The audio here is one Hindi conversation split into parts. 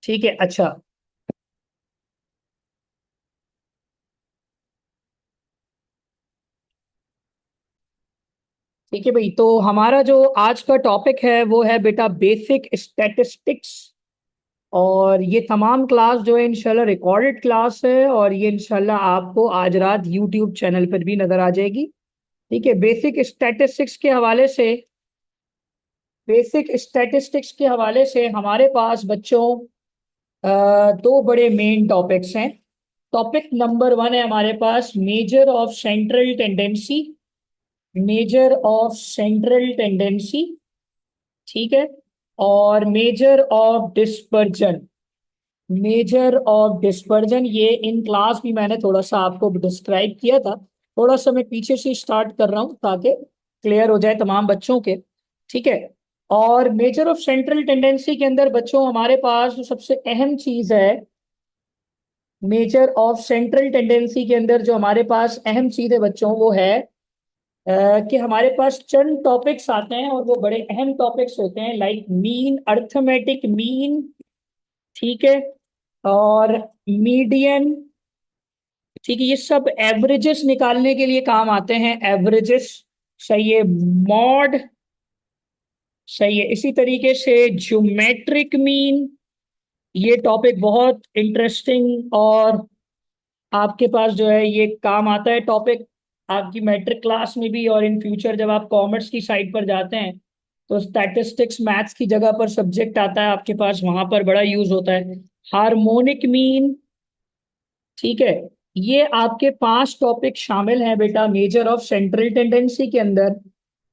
ठीक है। अच्छा, ठीक है भाई। तो हमारा जो आज का टॉपिक है वो है बेटा बेसिक स्टैटिस्टिक्स। और ये तमाम क्लास जो है इंशाल्लाह रिकॉर्डेड क्लास है, और ये इंशाल्लाह आपको आज रात यूट्यूब चैनल पर भी नजर आ जाएगी। ठीक है। बेसिक स्टैटिस्टिक्स के हवाले से हमारे पास बच्चों दो बड़े मेन टॉपिक्स हैं। टॉपिक नंबर वन है हमारे पास measure of central tendency. Measure of central tendency. ठीक है। और measure of dispersion. Measure of dispersion ये इन क्लास भी मैंने थोड़ा सा आपको डिस्क्राइब किया था। थोड़ा सा मैं पीछे से स्टार्ट कर रहा हूँ ताकि क्लियर हो जाए तमाम बच्चों के। ठीक है। और मेजर ऑफ सेंट्रल टेंडेंसी के अंदर बच्चों हमारे पास जो सबसे अहम चीज है, मेजर ऑफ सेंट्रल टेंडेंसी के अंदर जो हमारे पास अहम चीज है बच्चों, वो है कि हमारे पास चंद टॉपिक्स आते हैं और वो बड़े अहम टॉपिक्स होते हैं, लाइक मीन, अर्थमेटिक मीन। ठीक है। और मीडियन। ठीक है। ये सब एवरेजेस निकालने के लिए काम आते हैं, एवरेजेस। सही है। मॉड। सही है। इसी तरीके से ज्योमेट्रिक मीन, ये टॉपिक बहुत इंटरेस्टिंग और आपके पास जो है ये काम आता है टॉपिक आपकी मैट्रिक क्लास में भी, और इन फ्यूचर जब आप कॉमर्स की साइड पर जाते हैं तो स्टैटिस्टिक्स मैथ्स की जगह पर सब्जेक्ट आता है आपके पास, वहां पर बड़ा यूज होता है। Harmonic mean. ठीक है। ये आपके पांच टॉपिक शामिल हैं बेटा मेजर ऑफ सेंट्रल टेंडेंसी के अंदर।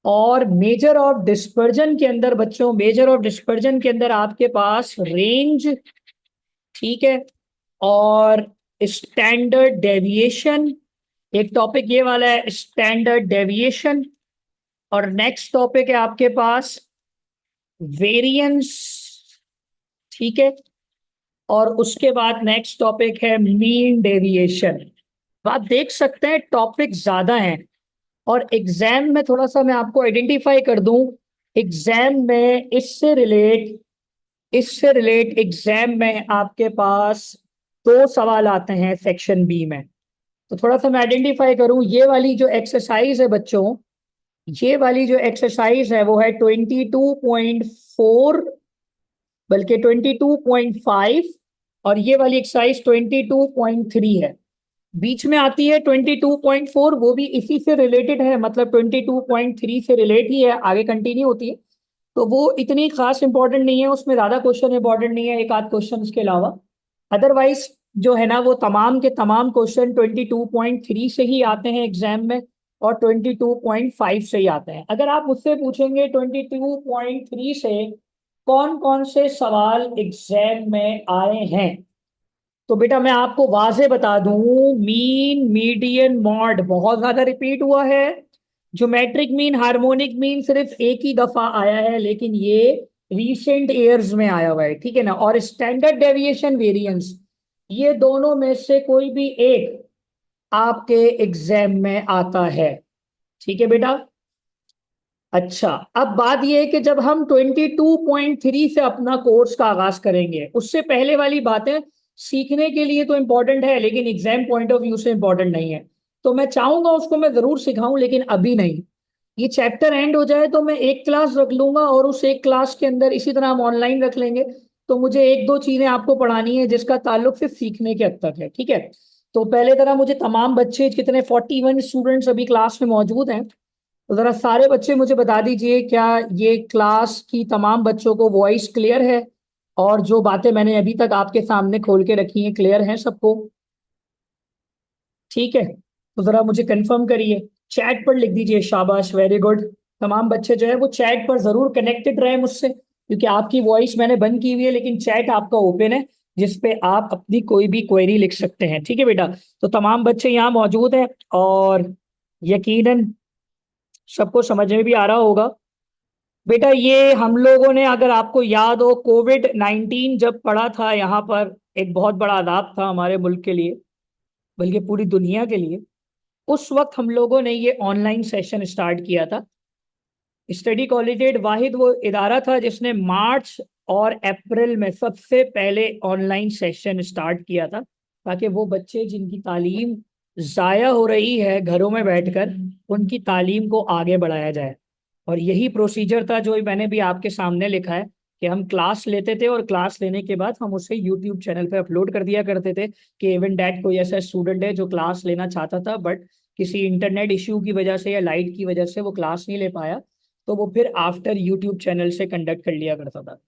और मेजर ऑफ डिस्पर्जन के अंदर बच्चों, मेजर ऑफ डिस्पर्जन के अंदर आपके पास रेंज। ठीक है। और स्टैंडर्ड डेविएशन। एक टॉपिक ये वाला है स्टैंडर्ड डेविएशन। और नेक्स्ट टॉपिक है आपके पास वेरिएंस। ठीक है। और उसके बाद नेक्स्ट टॉपिक है मीन डेविएशन। आप देख सकते हैं टॉपिक ज्यादा हैं। और एग्जाम में थोड़ा सा मैं आपको आइडेंटिफाई कर दूं, एग्जाम में इससे रिलेट एग्जाम में आपके पास दो सवाल आते हैं सेक्शन बी में। तो थोड़ा सा मैं आइडेंटिफाई करूं, ये वाली जो एक्सरसाइज है बच्चों, ये वाली जो एक्सरसाइज है वो है 22.4, बल्कि 22.5। और ये वाली एक्सरसाइज 22.3 है। बीच में आती है 22.4, वो भी इसी से रिलेटेड है, मतलब 22.3 से रिलेट ही है, आगे कंटिन्यू होती है। तो वो इतनी खास इंपॉर्टेंट नहीं है, उसमें ज्यादा क्वेश्चन इंपॉर्टेंट नहीं है, एक आध क्वेश्चन इसके अलावा। अदरवाइज जो है ना वो तमाम के तमाम क्वेश्चन 22.3 से ही आते हैं एग्जाम में, और 22.5 से ही आते हैं। अगर आप मुझसे पूछेंगे 22.3 से कौन कौन से सवाल एग्जाम में आए हैं, तो बेटा मैं आपको वाजे बता दूं, मीन, मीडियन, मॉड बहुत ज्यादा रिपीट हुआ है। ज्योमेट्रिक मीन, हार्मोनिक मीन सिर्फ एक ही दफा आया है, लेकिन ये रीसेंट ईयर्स में आया हुआ है। ठीक है ना। और स्टैंडर्ड डेविएशन, वेरिएंस, ये दोनों में से कोई भी एक आपके एग्जाम में आता है। ठीक है बेटा। अच्छा, अब बात यह है कि जब हम 22.3 से अपना कोर्स का आगाज करेंगे, उससे पहले वाली बातें सीखने के लिए तो इंपॉर्टेंट है लेकिन एग्जाम पॉइंट ऑफ व्यू से इंपॉर्टेंट नहीं है। तो मैं चाहूंगा उसको मैं जरूर सिखाऊं, लेकिन अभी नहीं। ये चैप्टर एंड हो जाए तो मैं एक क्लास रख लूंगा, और उस एक क्लास के अंदर इसी तरह हम ऑनलाइन रख लेंगे। तो मुझे एक दो चीजें आपको पढ़ानी है जिसका ताल्लुक सिर्फ सीखने के हद तक है। ठीक है। तो पहले तरह मुझे तमाम बच्चे, कितने 41 स्टूडेंट्स अभी क्लास में मौजूद हैं, तो जरा सारे बच्चे मुझे बता दीजिए क्या ये क्लास की तमाम बच्चों को वॉइस क्लियर है, और जो बातें मैंने अभी तक आपके सामने खोल के रखी हैं क्लियर हैं सबको। ठीक है। तो जरा मुझे कंफर्म करिए, चैट पर लिख दीजिए शाबाश, वेरी गुड। तमाम बच्चे जो है वो चैट पर जरूर कनेक्टेड रहे मुझसे, क्योंकि आपकी वॉइस मैंने बंद की हुई है लेकिन चैट आपका ओपन है, जिसपे आप अपनी कोई भी क्वेरी लिख सकते हैं। ठीक है बेटा। तो तमाम बच्चे यहाँ मौजूद हैं, और यकीनन सबको समझ में भी आ रहा होगा। बेटा ये हम लोगों ने, अगर आपको याद हो, कोविड-19 जब पड़ा था यहाँ पर, एक बहुत बड़ा अदाब था हमारे मुल्क के लिए, बल्कि पूरी दुनिया के लिए। उस वक्त हम लोगों ने ये ऑनलाइन सेशन स्टार्ट किया था। स्टडी कॉलेजिएट वाहिद वो इदारा था जिसने मार्च और अप्रैल में सबसे पहले ऑनलाइन सेशन स्टार्ट किया था, ताकि वो बच्चे जिनकी तालीम ज़ाया हो रही है घरों में बैठकर, उनकी तालीम को आगे बढ़ाया जाए। और यही प्रोसीजर था जो मैंने भी आपके सामने लिखा है, कि हम क्लास लेते थे और क्लास लेने के बाद हम उसे यूट्यूब चैनल पे अपलोड कर दिया करते थे, कि इवन डैट कोई ऐसा स्टूडेंट है जो क्लास लेना चाहता था बट किसी इंटरनेट इश्यू की वजह से या लाइट की वजह से वो क्लास नहीं ले पाया, तो वो फिर आफ्टर यूट्यूब चैनल से कंडक्ट कर लिया करता था।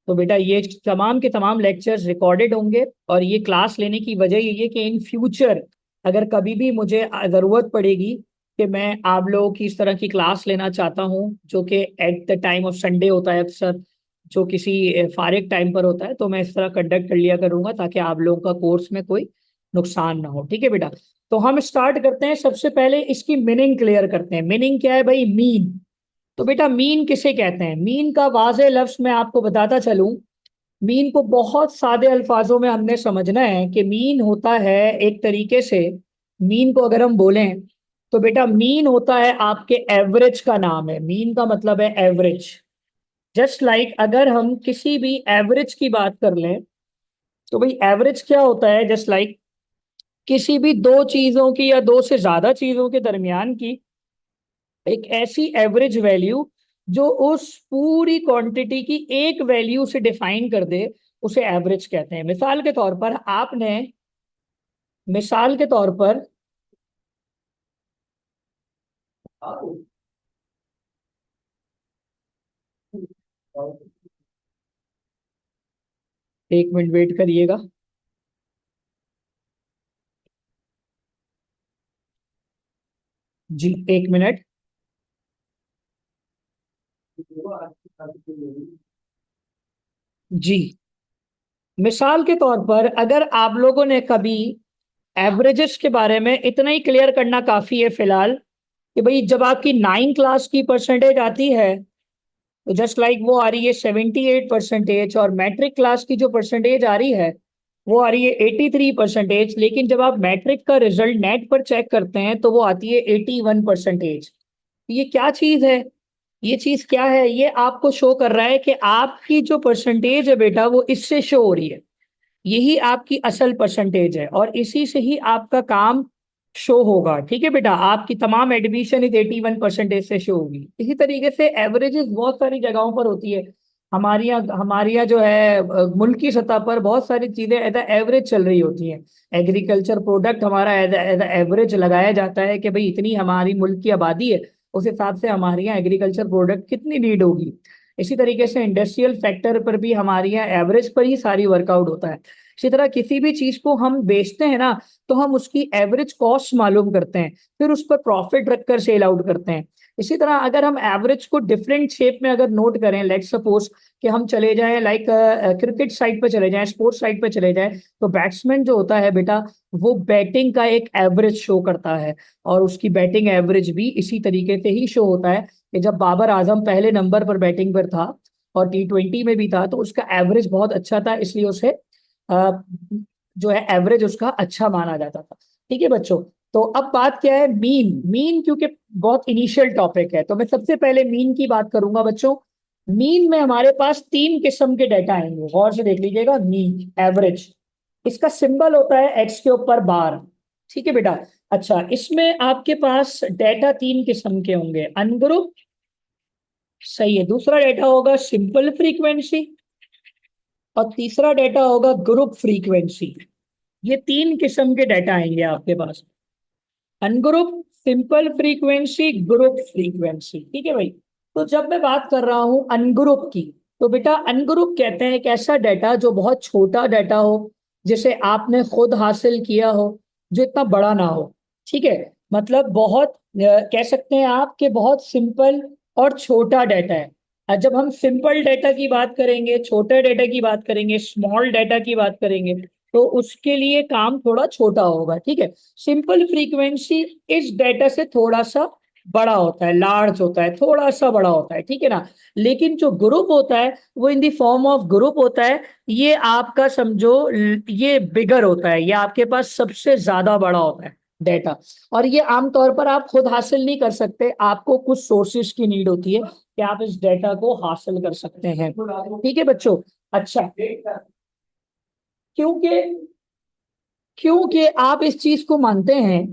तो बेटा ये तमाम के तमाम लेक्चर्स रिकॉर्डेड होंगे, और ये क्लास लेने की वजह ये है कि इन फ्यूचर अगर कभी भी मुझे ज़रूरत पड़ेगी कि मैं आप लोगों की इस तरह की क्लास लेना चाहता हूँ, जो कि at the time of Sunday होता है अक्सर, जो किसी फारिग टाइम पर होता है, तो मैं इस तरह कंडक्ट कर लिया करूंगा ताकि आप लोगों का कोर्स में कोई नुकसान ना हो। ठीक है बेटा, तो हम स्टार्ट करते हैं। सबसे पहले इसकी मीनिंग क्लियर करते हैं। मीनिंग क्या है भाई? मीन। तो बेटा मीन किसे कहते हैं? मीन का वाज़ेह लफ्ज मैं आपको बताता चलूं। मीन को बहुत सादे अल्फाजों में हमने समझना है कि मीन होता है एक तरीके से, मीन को अगर हम बोलें तो बेटा मीन होता है आपके एवरेज का नाम है। मीन का मतलब है एवरेज। जस्ट लाइक अगर हम किसी भी एवरेज की बात कर लें, तो भाई एवरेज क्या होता है? जस्ट लाइक किसी भी दो चीजों की या दो से ज्यादा चीजों के दरमियान की एक ऐसी एवरेज वैल्यू जो उस पूरी क्वांटिटी की एक वैल्यू से डिफाइन कर दे, उसे एवरेज कहते हैं। मिसाल के तौर पर आपने, मिसाल के तौर पर, एक मिनट वेट करिएगा। जी एक मिनट। जी, मिसाल के तौर पर अगर आप लोगों ने कभी एवरेजेस के बारे में, इतना ही क्लियर करना काफी है फिलहाल, कि भाई जब आपकी 9 क्लास की परसेंटेज आती है, तो जस्ट लाइक वो आ रही है 78%, और मैट्रिक क्लास की जो परसेंटेज आ रही है वो आ रही है 83%। लेकिन जब आप मैट्रिक का रिजल्ट नेट पर चेक करते हैं तो वो आती है 81%। ये क्या चीज है? ये चीज क्या है? ये आपको शो कर रहा है कि आपकी जो परसेंटेज है बेटा, वो इससे शो हो रही है। यही आपकी असल परसेंटेज है और इसी से ही आपका काम शो होगा। ठीक है बेटा, आपकी तमाम एडमिशन इस 81% से शो होगी। इसी तरीके से एवरेजेस बहुत सारी जगहों पर होती है। हमारी यहाँ जो है मुल्क की सतह पर बहुत सारी चीजें एज एवरेज चल रही होती हैं। एग्रीकल्चर प्रोडक्ट हमारा एज एवरेज लगाया जाता है कि भाई इतनी हमारी मुल्क की आबादी है, उस हिसाब से हमारे यहाँ एग्रीकल्चर प्रोडक्ट कितनी नीड होगी। इसी तरीके से इंडस्ट्रियल फैक्टर पर भी हमारे यहाँ एवरेज पर ही सारी वर्कआउट होता है। इसी तरह किसी भी चीज को हम बेचते हैं ना, तो हम उसकी एवरेज कॉस्ट मालूम करते हैं, फिर उस पर प्रॉफिट रखकर सेल आउट करते हैं। इसी तरह अगर हम एवरेज को डिफरेंट शेप में अगर नोट करें, लेट सपोज कि हम चले जाएं लाइक क्रिकेट साइड पे चले जाएं, स्पोर्ट्स साइड पे चले जाएं, तो बैट्समैन जो होता है बेटा, वो बैटिंग का एक एवरेज शो करता है। और उसकी बैटिंग एवरेज भी इसी तरीके से ही शो होता है कि जब बाबर आजम पहले नंबर पर बैटिंग पर था और T20 में भी था, तो उसका एवरेज बहुत अच्छा था, इसलिए उसे अ, जो है एवरेज उसका अच्छा माना जाता था। ठीक है बच्चों, तो अब बात क्या है? मीन। मीन क्योंकि बहुत इनिशियल टॉपिक है, तो मैं सबसे पहले मीन की बात करूंगा बच्चों। मीन में हमारे पास तीन किस्म के डेटा आएंगे, गौर से देख लीजिएगा। मीन, एवरेज, इसका सिंबल होता है एक्स के ऊपर बार। ठीक है बेटा। अच्छा, इसमें आपके पास डेटा तीन किस्म के होंगे। अनग्रुप, सही है। दूसरा डेटा होगा सिंपल फ्रीक्वेंसी, और तीसरा डेटा होगा ग्रुप फ्रीक्वेंसी। ये तीन किस्म के डेटा आएंगे आपके पास। Ungroup, simple frequency, group frequency. ठीक है भाई। तो जब मैं बात कर रहा हूं अनग्रुप की, तो बेटा अनग्रुप कहते हैं एक ऐसा डेटा जो बहुत छोटा डेटा हो, जिसे आपने खुद हासिल किया हो, जो इतना बड़ा ना हो। ठीक है, मतलब बहुत कह सकते हैं आप कि बहुत सिंपल और छोटा डेटा है। और जब हम सिंपल डेटा की बात करेंगे, छोटे डेटा की बात करेंगे, स्मॉल डेटा की बात करेंगे, तो उसके लिए काम थोड़ा छोटा होगा। ठीक है। सिंपल फ्रीक्वेंसी इस डेटा से थोड़ा सा बड़ा होता है, लार्ज होता है, थोड़ा सा बड़ा होता है। ठीक है ना। लेकिन जो ग्रुप होता है वो in the form of group होता है। ये आपका समझो, ये बिगर होता है, ये आपके पास सबसे ज्यादा बड़ा होता है। डाटा। और ये आमतौर पर आप खुद हासिल नहीं कर सकते, आपको कुछ सोर्सेज की नीड होती है कि आप इस डाटा को हासिल कर सकते हैं। ठीक है बच्चों। अच्छा, क्योंकि क्योंकि आप इस चीज को मानते हैं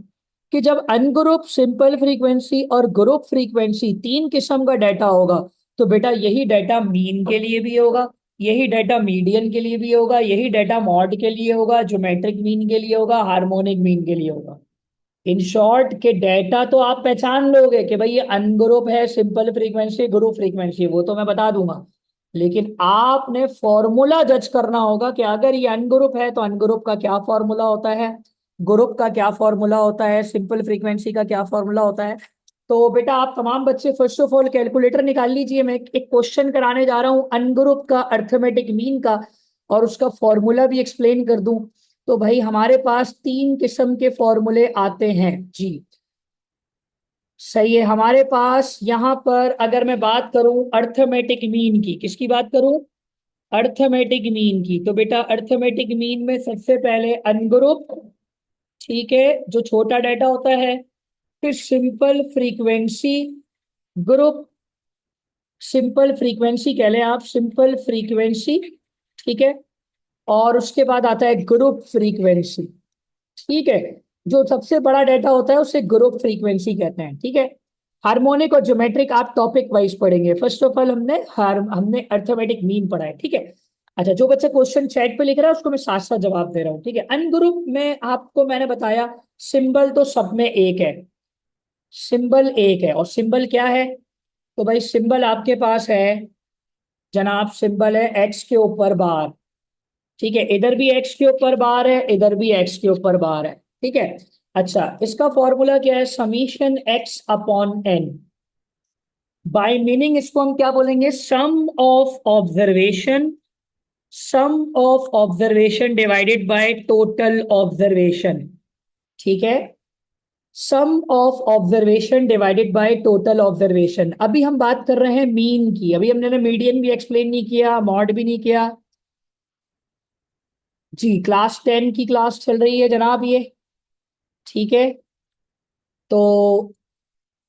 कि जब अनग्रुप, सिंपल फ्रीक्वेंसी और ग्रुप फ्रीक्वेंसी तीन किस्म का डाटा होगा, तो बेटा यही डाटा मीन के लिए भी होगा, यही डाटा मीडियन के लिए भी होगा, यही डाटा मॉड के लिए होगा, ज्योमेट्रिक मीन के लिए होगा, हार्मोनिक मीन के लिए होगा। इन शॉर्ट के डेटा तो आप पहचान लोगे कि भाई ये अनग्रुप है, सिंपल फ्रीक्वेंसी, ग्रुप फ्रीक्वेंसी, वो तो मैं बता दूंगा। लेकिन आपने फॉर्मूला जज करना होगा कि अगर ये अनग्रुप है तो अनग्रुप का क्या फॉर्मूला होता है, ग्रुप का क्या फॉर्मूला होता है, सिंपल फ्रीक्वेंसी का क्या फॉर्मूला होता है। तो बेटा आप तमाम बच्चे फर्स्ट ऑफ ऑल कैलकुलेटर निकाल लीजिए, मैं एक क्वेश्चन कराने जा रहा हूँ अनग्रुप का, अर्थमेटिक मीन का, और उसका फॉर्मूला भी एक्सप्लेन कर दूं। तो भाई हमारे पास तीन किस्म के फॉर्मूले आते हैं जी। सही है। हमारे पास यहां पर अगर मैं बात करूं अर्थमेटिक मीन की, किसकी बात करूं? अर्थमेटिक मीन की। तो बेटा अर्थमेटिक मीन में सबसे पहले अनग्रुप, ठीक है, जो छोटा डाटा होता है, फिर simple frequency, group, simple frequency कह लें आप, सिंपल फ्रीक्वेंसी, ठीक है, और उसके बाद आता है ग्रुप फ्रीक्वेंसी। ठीक है। जो सबसे बड़ा डाटा होता है उसे ग्रुप फ्रीक्वेंसी कहते हैं। ठीक है। हार्मोनिक और ज्योमेट्रिक आप टॉपिक वाइज पढ़ेंगे। फर्स्ट ऑफ ऑल हमने अर्थमेटिक मीन पढ़ा है। ठीक है। अच्छा, जो बच्चा क्वेश्चन चैट पे लिख रहा है उसको मैं साथ साथ जवाब दे रहा हूँ। ठीक है। अनग्रुप में आपको मैंने बताया सिंबल तो सब में एक है, सिंबल एक है। और सिंबल क्या है? तो भाई सिंबल आपके पास है जनाब, सिंबल है एक्स के ऊपर बार। ठीक है, इधर भी एक्स के ऊपर बार है, इधर भी एक्स के ऊपर बार है। ठीक है। अच्छा, इसका फॉर्मूला क्या है? Summation X upon N. By meaning इसको हम क्या बोलेंगे? Sum of observation divided by total observation. ठीक है। Sum of observation divided by total observation. अभी हम बात कर रहे हैं मीन की, अभी हमने मीडियन भी एक्सप्लेन नहीं किया, मॉड भी नहीं किया जी। क्लास 10 की क्लास चल रही है जनाब ये। ठीक है। तो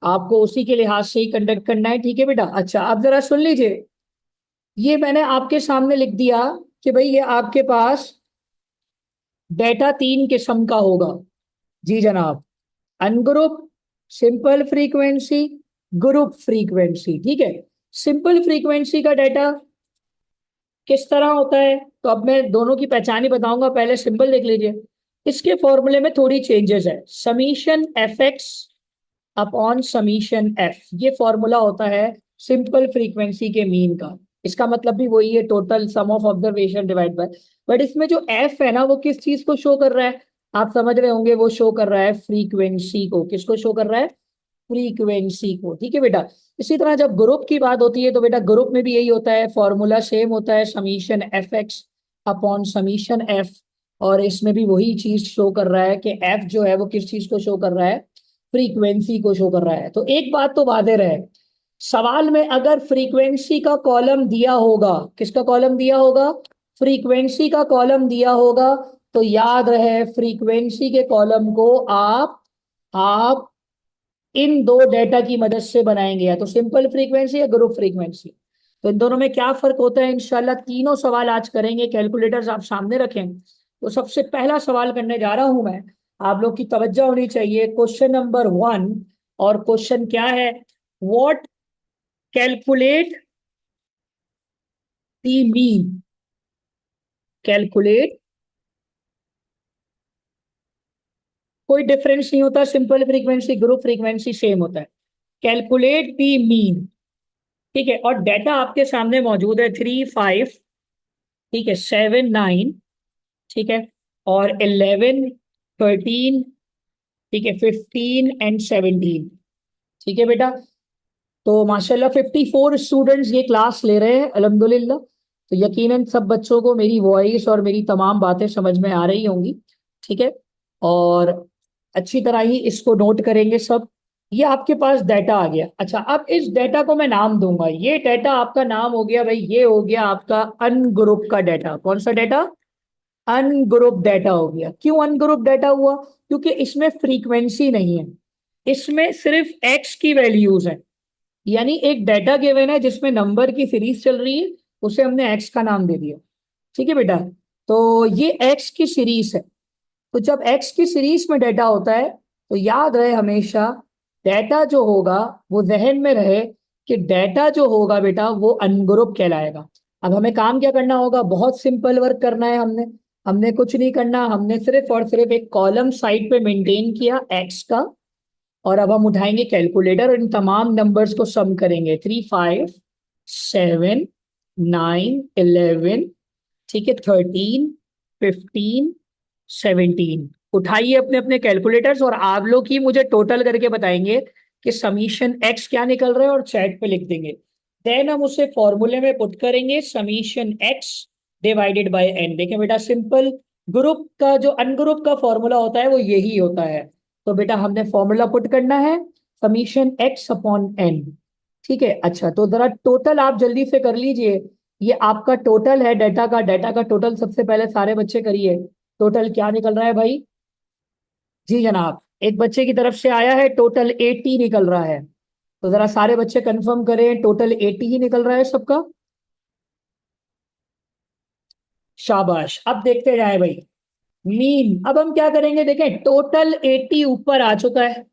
आपको उसी के लिहाज से ही कंडक्ट करना है। ठीक है बेटा। अच्छा, आप जरा सुन लीजिए, ये मैंने आपके सामने लिख दिया कि भाई ये आपके पास डेटा तीन किस्म का होगा जी जनाब। Ungroup, simple frequency, group frequency. ठीक है। सिंपल फ्रीक्वेंसी का डाटा किस तरह होता है? तो अब मैं दोनों की पहचान ही बताऊंगा, पहले सिंपल देख लीजिए। इसके फॉर्मूले में थोड़ी चेंजेस है। Summation F x upon summation F, ये फॉर्मूला होता है सिंपल फ्रीक्वेंसी के मीन का। इसका मतलब भी वही है, total sum of observation divide by. But इसमें जो एफ है ना, वो किस चीज को शो कर रहा है? आप समझ रहे होंगे, वो शो कर रहा है फ्रीक्वेंसी को। किसको शो कर रहा है? फ्रीक्वेंसी को। ठीक है बेटा। इसी तरह जब ग्रुप की बात होती है तो बेटा ग्रुप में भी यही होता है, फॉर्मूला सेम होता है, summation F x upon summation F. और इसमें भी वही चीज शो कर रहा है कि एफ जो है वो किस चीज को शो कर रहा है? फ्रीक्वेंसी को शो कर रहा है। तो एक बात तो वादे रहे, सवाल में अगर फ्रीक्वेंसी का कॉलम दिया होगा, किसका कॉलम दिया होगा? फ्रीक्वेंसी का कॉलम दिया होगा, तो याद रहे फ्रीक्वेंसी के कॉलम को आप इन दो डेटा की मदद से बनाएंगे, या तो सिंपल फ्रीक्वेंसी या ग्रुप फ्रीक्वेंसी। तो इन दोनों में क्या फर्क होता है? इंशाल्लाह तीनों सवाल आज करेंगे। कैलकुलेटर्स आप सामने रखें। तो सबसे पहला सवाल करने जा रहा हूं मैं, आप लोग की तवज्जो होनी चाहिए। Question number 1। और क्वेश्चन क्या है? What calculate the mean. Calculate, कोई डिफरेंस नहीं होता, simple frequency group frequency same होता है। Calculate the mean. ठीक है। और डेटा आपके सामने मौजूद है 3, 5, ठीक है, 7, 9, ठीक है, और 11, 13, ठीक है, 15 एंड 17। ठीक है बेटा। तो माशाल्लाह 54 स्टूडेंट्स ये क्लास ले रहे हैं अल्हम्दुलिल्लाह। तो यकीनन सब बच्चों को मेरी वॉइस और मेरी तमाम बातें समझ में आ रही होंगी। ठीक है। और अच्छी तरह ही इसको नोट करेंगे सब। ये आपके पास डाटा आ गया। अच्छा, अब इस डाटा को मैं नाम दूंगा। ये डाटा आपका नाम हो गया भाई, ये हो गया आपका अनग्रुप का डाटा। कौन सा डाटा? अनग्रुप डाटा हो गया। क्यों अनग्रुप डाटा हुआ? क्योंकि इसमें फ्रीक्वेंसी नहीं है, इसमें सिर्फ एक्स की वैल्यूज है। यानी एक डाटा गिवन है जिसमें नंबर की सीरीज चल रही है, उसे हमने एक्स का नाम दे दिया। ठीक है बेटा, तो ये एक्स की सीरीज है। तो जब एक्स की सीरीज में डाटा होता है तो याद रहे हमेशा, डाटा जो होगा वो जहन में रहे कि डाटा जो होगा बेटा वो अनग्रुप कहलाएगा। अब हमें काम क्या करना होगा, बहुत सिंपल वर्क करना है। हमने हमने कुछ नहीं करना, हमने सिर्फ और सिर्फ एक कॉलम साइड पे मेंटेन किया एक्स का। और अब हम उठाएंगे कैलकुलेटर और इन तमाम नंबर्स को सम करेंगे, 3, 5, 7, 9, 11, ठीक है, 13, 15, 17। उठाइए अपने अपने कैलकुलेटर्स और आप लोग ही मुझे टोटल करके बताएंगे कि समीशन एक्स क्या निकल रहा है और चैट पे लिख देंगे। देन हम उसे फॉर्मूले में पुट करेंगे, summation x divided by n. देखें बेटा, सिंपल ग्रुप का जो अनग्रुप का फॉर्मूला होता है वो यही होता है। तो बेटा हमने फॉर्मूला पुट करना है, समीशन एक्स अपॉन एन। ठीक है, अच्छा तो जरा टोटल आप जल्दी से कर लीजिए। ये आपका टोटल है डाटा का टोटल। सबसे पहले सारे बच्चे करिए, टोटल क्या निकल रहा है भाई? जी जनाब, एक बच्चे की तरफ से आया है, टोटल 80 निकल रहा है। तो जरा सारे बच्चे कंफर्म करें, टोटल 80 ही निकल रहा है सबका। शाबाश, अब देखते जाए भाई मीन। अब हम क्या करेंगे, देखें टोटल 80 ऊपर आ चुका है,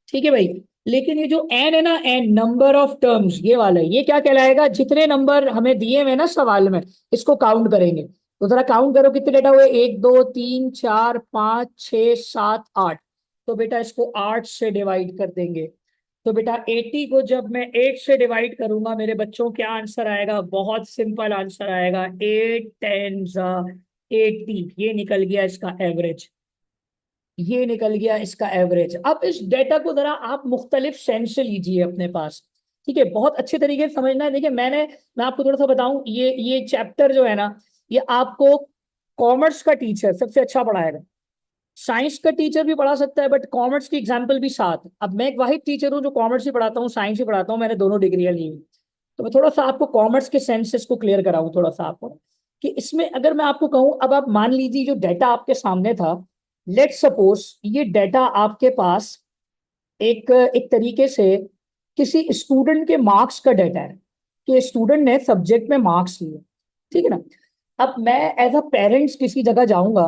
ठीक है भाई। लेकिन ये जो एन है ना, एन नंबर ऑफ टर्म्स, ये वाला ये क्या कहलाएगा, जितने नंबर हमें दिए हुए ना सवाल में, इसको काउंट करेंगे। तो जरा काउंट करो कितने डेटा हुए, 1, 2, 3, 4, 5, 6, 7, 8। तो बेटा इसको 8 से डिवाइड कर देंगे। तो बेटा 80 को जब मैं 8 से डिवाइड करूंगा मेरे बच्चों, क्या आंसर आएगा? बहुत सिंपल आंसर आएगा, 8 10 80। ये निकल गया इसका एवरेज, ये निकल गया इसका एवरेज। अब इस डेटा को जरा आप मुख्तलिफ सेंस से लीजिए अपने पास, ठीक है, बहुत अच्छे तरीके से समझना है। देखिए मैं आपको थोड़ा सा बताऊं, ये चैप्टर जो है ना, ये आपको कॉमर्स का टीचर सबसे अच्छा पढ़ाएगा। साइंस का टीचर भी पढ़ा सकता है, बट कॉमर्स की एग्जाम्पल भी साथ। अब मैं एक वाहिद टीचर हूँ जो कॉमर्स भी पढ़ाता हूँ, साइंस भी पढ़ाता हूँ, मैंने दोनों डिग्रियां ली हुई। तो मैं थोड़ा सा आपको कॉमर्स के सेंसेस को क्लियर कराऊं थोड़ा सा आपको, कि इसमें अगर मैं आपको कहूं, अब आप मान लीजिए जो डाटा आपके सामने था, लेट सपोज ये डाटा आपके पास एक एक तरीके से किसी स्टूडेंट के मार्क्स का डाटा है, कि स्टूडेंट ने सब्जेक्ट में मार्क्स लिए, ठीक है ना। अब मैं एज अ पेरेंट्स किसी जगह जाऊंगा,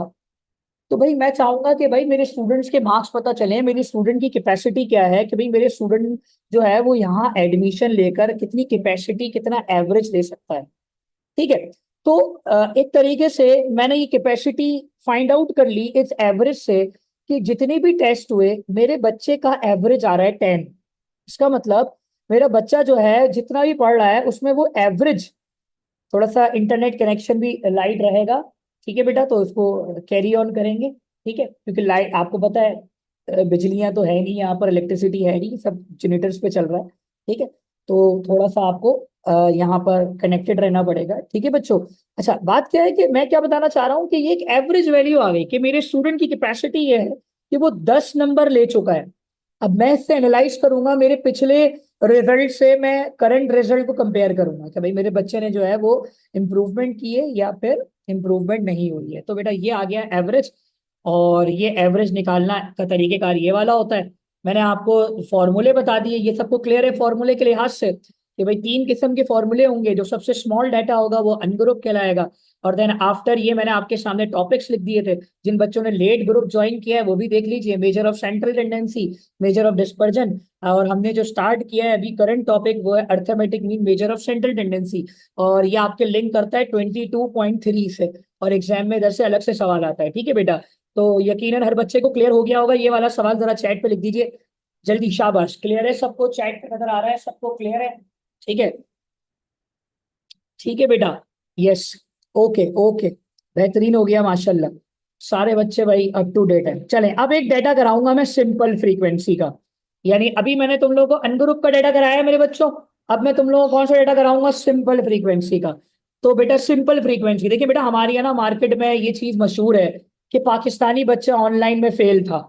तो भाई मैं चाहूंगा कि भाई मेरे स्टूडेंट्स के मार्क्स पता चले, मेरी स्टूडेंट की कैपेसिटी क्या है, कि भाई मेरे स्टूडेंट जो है वो यहाँ एडमिशन लेकर कितनी कैपेसिटी, कितना एवरेज ले सकता है। ठीक है, तो एक तरीके से मैंने ये कैपेसिटी फाइंड आउट कर ली इस एवरेज से, कि जितने भी टेस्ट हुए मेरे बच्चे का एवरेज आ रहा है 10। इसका मतलब मेरा बच्चा जो है जितना भी पढ़ रहा है उसमें वो एवरेज, थोड़ा सा इंटरनेट कनेक्शन भी लाइट रहेगा, ठीक है बेटा, तो उसको कैरी ऑन करेंगे। ठीक है, क्योंकि लाइट आपको पता है, बिजलियां तो है नहीं यहाँ पर, इलेक्ट्रिसिटी है नहीं, सब जनरेटर्स पे चल रहा है। ठीक है, तो थोड़ा सा आपको यहाँ पर कनेक्टेड रहना पड़ेगा, ठीक है बच्चों। अच्छा बात क्या है कि मैं क्या बताना चाह रहा हूँ कि ये एक एवरेज वैल्यू आ गई, कि मेरे स्टूडेंट की कैपेसिटी ये है कि वो 10 नंबर ले चुका है। अब मैं इससे एनालाइज करूंगा मेरे पिछले रिजल्ट से, मैं करंट रिजल्ट को कंपेयर करूंगा कि भाई मेरे बच्चे ने जो है वो इम्प्रूवमेंट की है या फिर इम्प्रूवमेंट नहीं हुई है। तो बेटा ये आ गया एवरेज, और ये एवरेज निकालना का तरीकेकार ये वाला होता है। मैंने आपको फॉर्मूले बता दिए, ये सबको क्लियर है फॉर्मूले के लिहाज से, कि भाई 3 किस्म के फॉर्मूले होंगे। जो सबसे स्मॉल डाटा होगा वो अनग्रुप कहलाएगा। और देन आफ्टर ये मैंने आपके सामने टॉपिक्स लिख दिए थे, जिन बच्चों ने लेट ग्रुप ज्वाइन किया है वो भी देख लीजिए, major of central tendency, measure of dispersion. और हमने जो स्टार्ट किया है अभी करंट टॉपिक वो है arithmetic mean, major of central tendency. और ये आपके लिंक करता है 22.3 से, और एग्जाम में इधर से अलग से सवाल आता है, ठीक है बेटा। तो यकीनन हर बच्चे को क्लियर हो गया होगा ये वाला सवाल, जरा चैट पे लिख दीजिए जल्दी, शाबाश। क्लियर है सबको? चैट पे नजर आ रहा है सबको? क्लियर है? ठीक है, ठीक है बेटा, यस, ओके ओके, बेहतरीन हो गया माशाल्लाह। सारे बच्चे भाई अप टू डेट है। चलें अब एक डाटा कराऊंगा मैं सिंपल फ्रीक्वेंसी का। यानी अभी मैंने तुम लोगों को अनग्रुप का डाटा कराया है मेरे बच्चों, अब मैं तुम लोगों को कौन सा डाटा कराऊंगा, सिंपल फ्रीक्वेंसी का। तो बेटा सिंपल फ्रीक्वेंसी, देखिए बेटा हमारे यहाँ ना मार्केट में ये चीज मशहूर है कि पाकिस्तानी बच्चा ऑनलाइन में फेल था,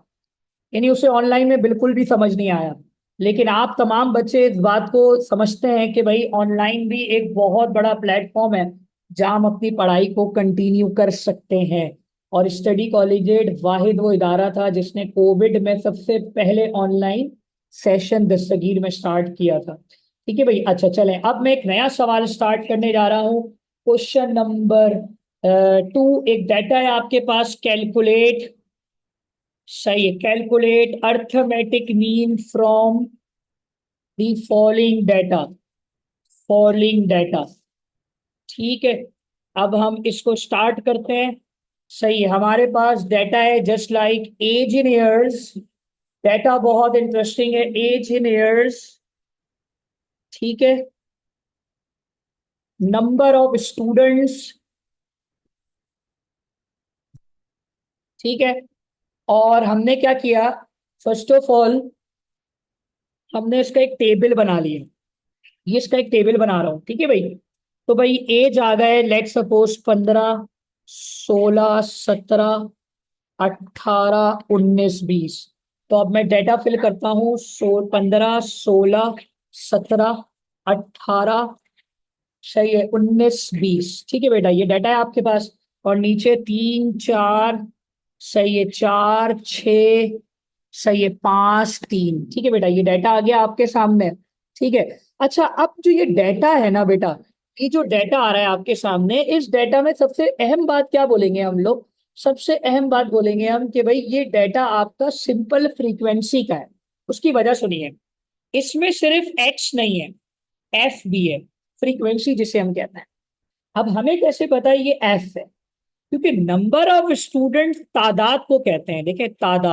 यानी उसे ऑनलाइन में बिल्कुल भी समझ नहीं आया। लेकिन आप तमाम बच्चे इस बात को समझते हैं कि भाई ऑनलाइन भी एक बहुत बड़ा प्लेटफॉर्म है जहां हम अपनी पढ़ाई को कंटिन्यू कर सकते हैं। और स्टडी कॉलेजिएट वाहिद वो इदारा था जिसने कोविड में सबसे पहले ऑनलाइन सेशन दस्तगीर में स्टार्ट किया था। ठीक है भाई, अच्छा चलें, अब मैं एक नया सवाल स्टार्ट करने जा रहा हूँ। क्वेश्चन नंबर 2, एक डाटा है आपके पास, कैलकुलेट, सही है, calculate arithmetic mean from the following data. ठीक है, अब हम इसको स्टार्ट करते हैं। सही है, हमारे पास डाटा है just like age in years. Data बहुत इंटरेस्टिंग है, एज इन ईयर्स। ठीक है, नंबर ऑफ स्टूडेंट्स। ठीक है, और हमने क्या किया, फर्स्ट ऑफ ऑल हमने इसका एक टेबल बना लिया। ये इसका एक टेबल बना रहा हूं, ठीक है भाई। तो भाई एज आ गए, लेट सपोज 15, 16, 17, 18, 19, 20। तो अब मैं डेटा फिल करता हूँ, 15, 16, 17, 18, सही है, 19, 20। ठीक है बेटा, ये डाटा है आपके पास। और नीचे 3, 4, सही है, 4, 6, सही है, 5, 3। ठीक है बेटा, ये डाटा आ गया आपके सामने। ठीक है, अच्छा अब जो ये डाटा है ना बेटा, ये जो डाटा आ रहा है आपके सामने, इस डाटा में सबसे अहम बात क्या बोलेंगे हम लोग? सबसे अहम बात बोलेंगे हम कि भाई ये डाटा आपका सिंपल फ्रीक्वेंसी का है। उसकी वजह सुनिए, इसमें सिर्फ एक्स नहीं है, एफ भी है, फ्रीक्वेंसी जिसे हम कहते हैं। अब हमें कैसे पता है ये एफ है? क्योंकि नंबर ऑफ स्टूडेंट तादाद को कहते हैं, देखें तादाद।